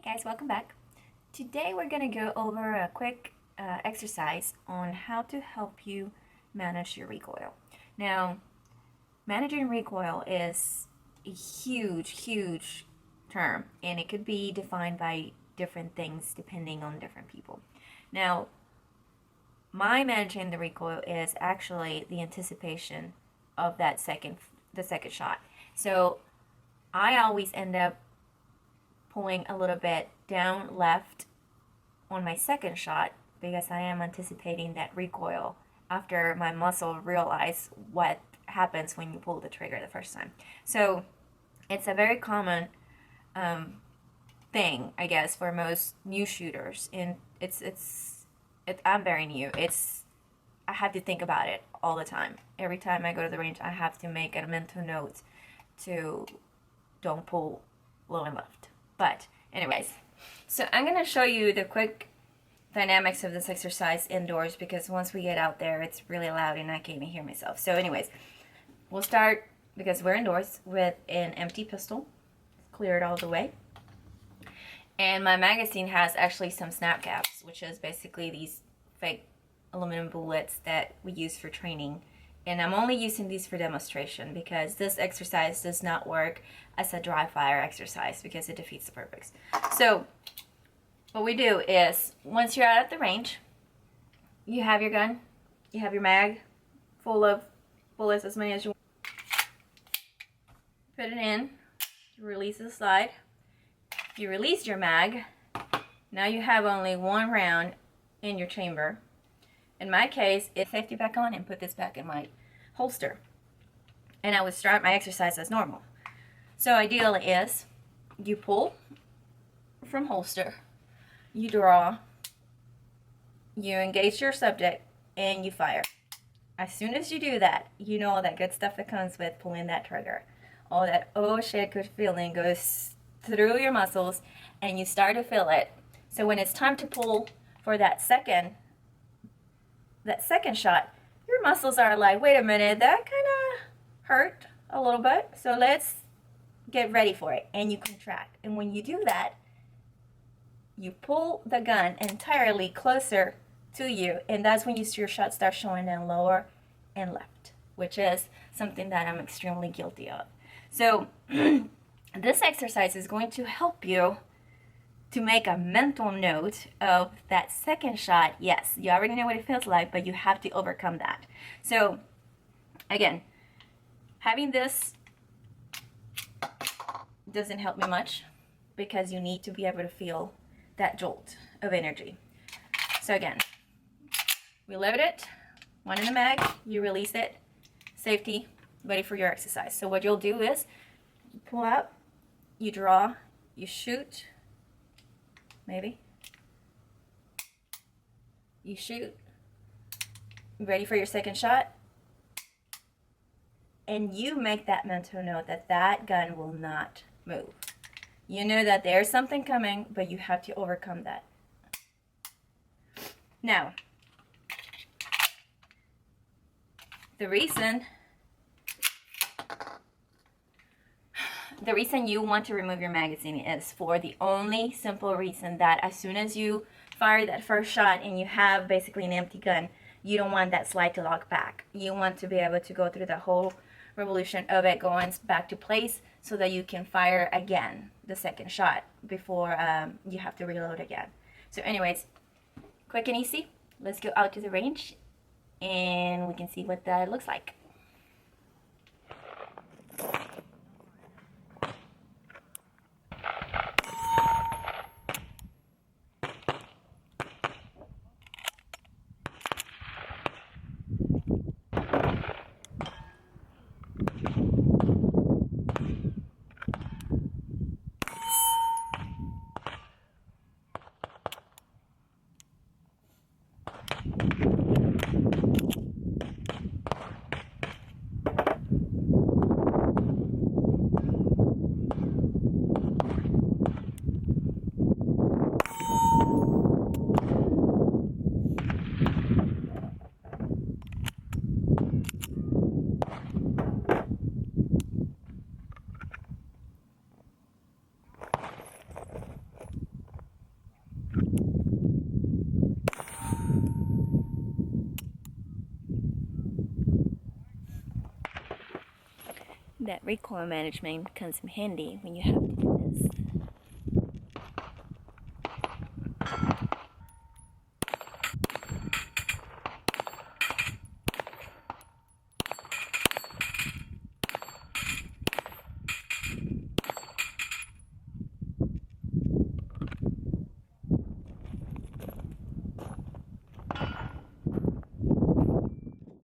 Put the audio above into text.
Guys, welcome back. Today we're going to go over a quick exercise on how to help you manage your recoil. Now, managing recoil is a huge term, and it could be defined by different things depending on different people. Now, my managing the recoil is actually the anticipation of the second shot. So I always end up pulling a little bit down left on my second shot because I am anticipating that recoil after my muscle realize what happens when you pull the trigger the first time. So it's a very common thing, I guess, for most new shooters, and I'm very new. I have to think about it all the time. Every time I go to the range, I have to make a mental note to don't pull low and left. But anyways, so I'm going to show you the quick dynamics of this exercise indoors, because once we get out there, it's really loud and I can't even hear myself. So anyways, we'll start, because we're indoors, with an empty pistol, clear it all the way. And my magazine has actually some snap caps, which is basically these fake aluminum bullets that we use for training. And I'm only using these for demonstration because this exercise does not work as a dry fire exercise because it defeats the purpose. So what we do is, once you're out at the range, you have your gun, you have your mag full of bullets, as many as you want. Put it in, you release the slide. You release your mag. Now you have only one round in your chamber. In my case, it's safety back on and put this back in my holster. And I would start my exercise as normal. So ideal is you pull from holster, you draw, you engage your subject, and you fire. As soon as you do that, you know all that good stuff that comes with pulling that trigger. All that oh shit good feeling goes through your muscles and you start to feel it. So when it's time to pull for that second shot, your muscles are like, wait a minute, that kind of hurt a little bit, so let's get ready for it. And you contract. And when you do that, you pull the gun entirely closer to you, and that's when your shots start showing down lower and left, which is something that I'm extremely guilty of. So this exercise is going to help you to make a mental note of that second shot. Yes, you already know what it feels like, but you have to overcome that. So again, having this doesn't help me much because you need to be able to feel that jolt of energy. So again, we load it, one in the mag, you release it, safety, ready for your exercise. So what you'll do is you pull out, you draw, you shoot, maybe. You shoot, ready for your second shot, and you make that mental note that that gun will not move. You know that there's something coming, but you have to overcome that. Now, the reason you want to remove your magazine is for the only simple reason that as soon as you fire that first shot and you have basically an empty gun, you don't want that slide to lock back. You want to be able to go through the whole revolution of it going back to place so that you can fire again the second shot before you have to reload again. So anyways, quick and easy. Let's go out to the range and we can see what that looks like. that recoil management comes in handy when you have to